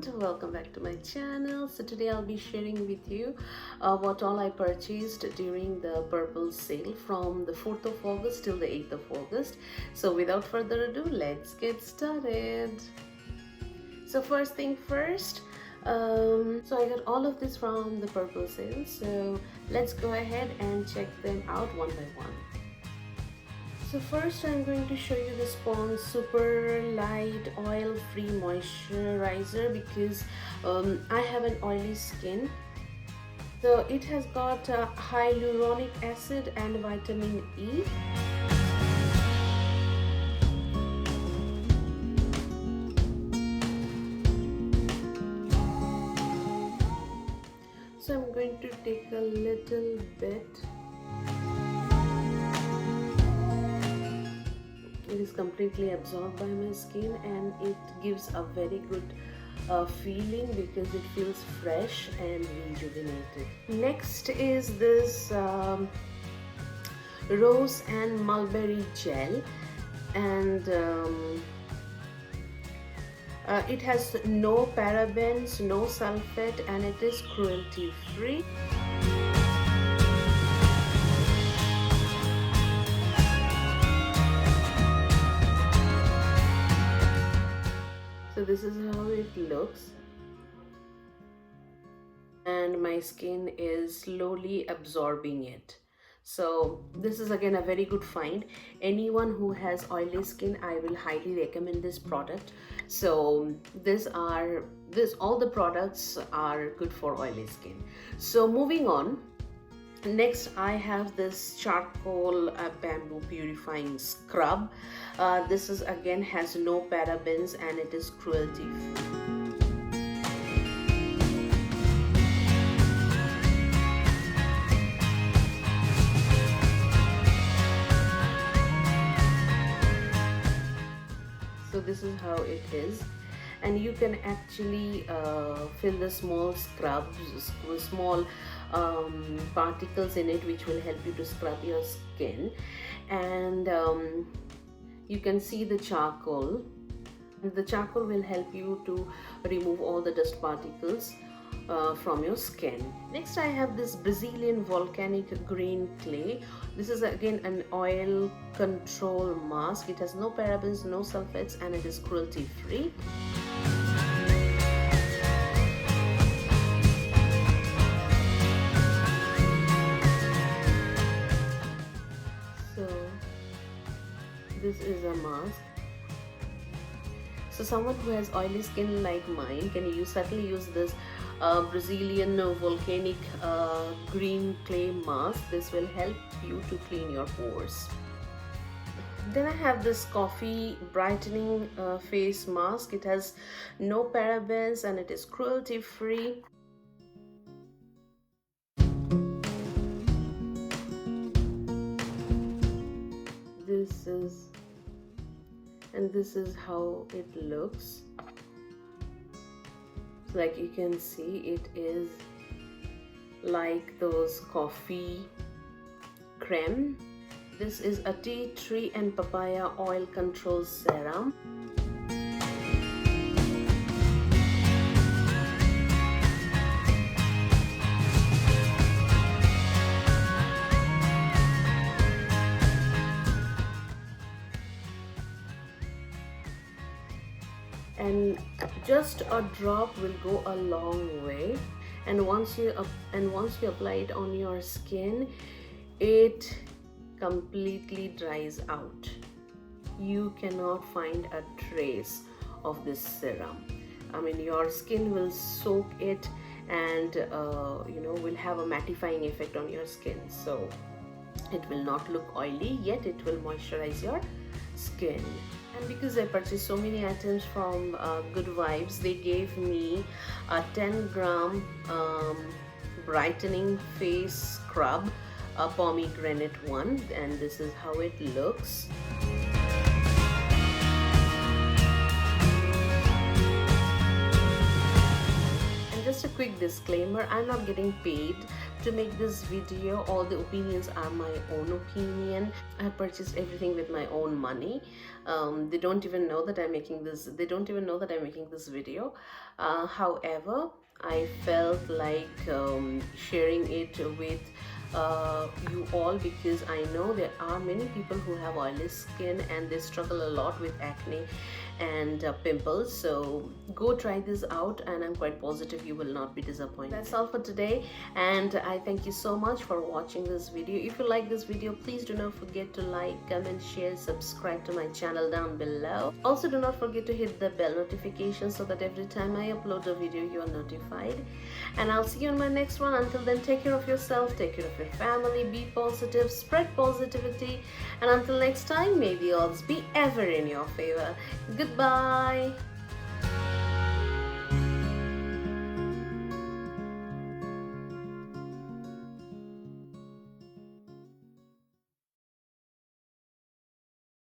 and welcome back to my channel. So today I'll be sharing with you what all I purchased during the Purplle sale from the 4th of August till the 8th of August. So without further ado, let's get started. So first thing first, so I got all of this from the Purplle sale, so let's go ahead and check them out one by one. So first I'm going to show you the Pond's super light oil free moisturizer because I have an oily skin. So it has got hyaluronic acid and vitamin E. So I'm going to take a little bit. It is completely absorbed by my skin and it gives a very good feeling because it feels fresh and rejuvenated. Next is this Rose and Mulberry Gel, and it has no parabens, no sulfate, and it is cruelty free. So this is how it looks, and my skin is slowly absorbing it. So this is again a very good find. Anyone who has oily skin, I will highly recommend this product. So all the products are good for oily skin. So moving on, next I have this charcoal bamboo purifying scrub. This is again has no parabens and it is cruelty free. So this is how it is, and you can actually fill the small scrubs, small particles in it, which will help you to scrub your skin. And you can see the charcoal. The charcoal will help you to remove all the dust particles from your skin. Next I have this Brazilian volcanic green clay. This is again an oil control mask. It has no parabens, no sulfates, and it is cruelty free. So this is a mask. So someone who has oily skin like mine can certainly use this Brazilian volcanic green clay mask. This will help you to clean your pores. Then I have this coffee brightening face mask. It has no parabens and it is cruelty free. This is how it looks. So like you can see, it is like those coffee creme. This is a tea tree and papaya oil control serum. And just a drop will go a long way, and once you apply it on your skin, it completely dries out. You cannot find a trace of this serum. I mean, your skin will soak it and will have a mattifying effect on your skin, so it will not look oily, yet it will moisturize your skin. And because I purchased so many items from Good Vibes, they gave me a 10-gram brightening face scrub, a pomegranate one, and this is how it looks. And just a quick disclaimer, I'm not getting paid to make this video. All the opinions are my own opinion. I purchased everything with my own money. They don't even know that I'm making this. They don't even know that I'm making this video. However, I felt like sharing it with you all, because I know there are many people who have oily skin and they struggle a lot with acne and pimples. So go try this out, and I'm quite positive you will not be disappointed. That's all for today, and I thank you so much for watching this video. If you like this video, please do not forget to like, comment, share, subscribe to my channel down below. Also, do not forget to hit the bell notification so that every time I upload a video you are notified. And I'll see you in my next one. Until then, take care of yourself, take care of your family, be positive, spread positivity, and until next time, may the odds be ever in your favor. Goodbye.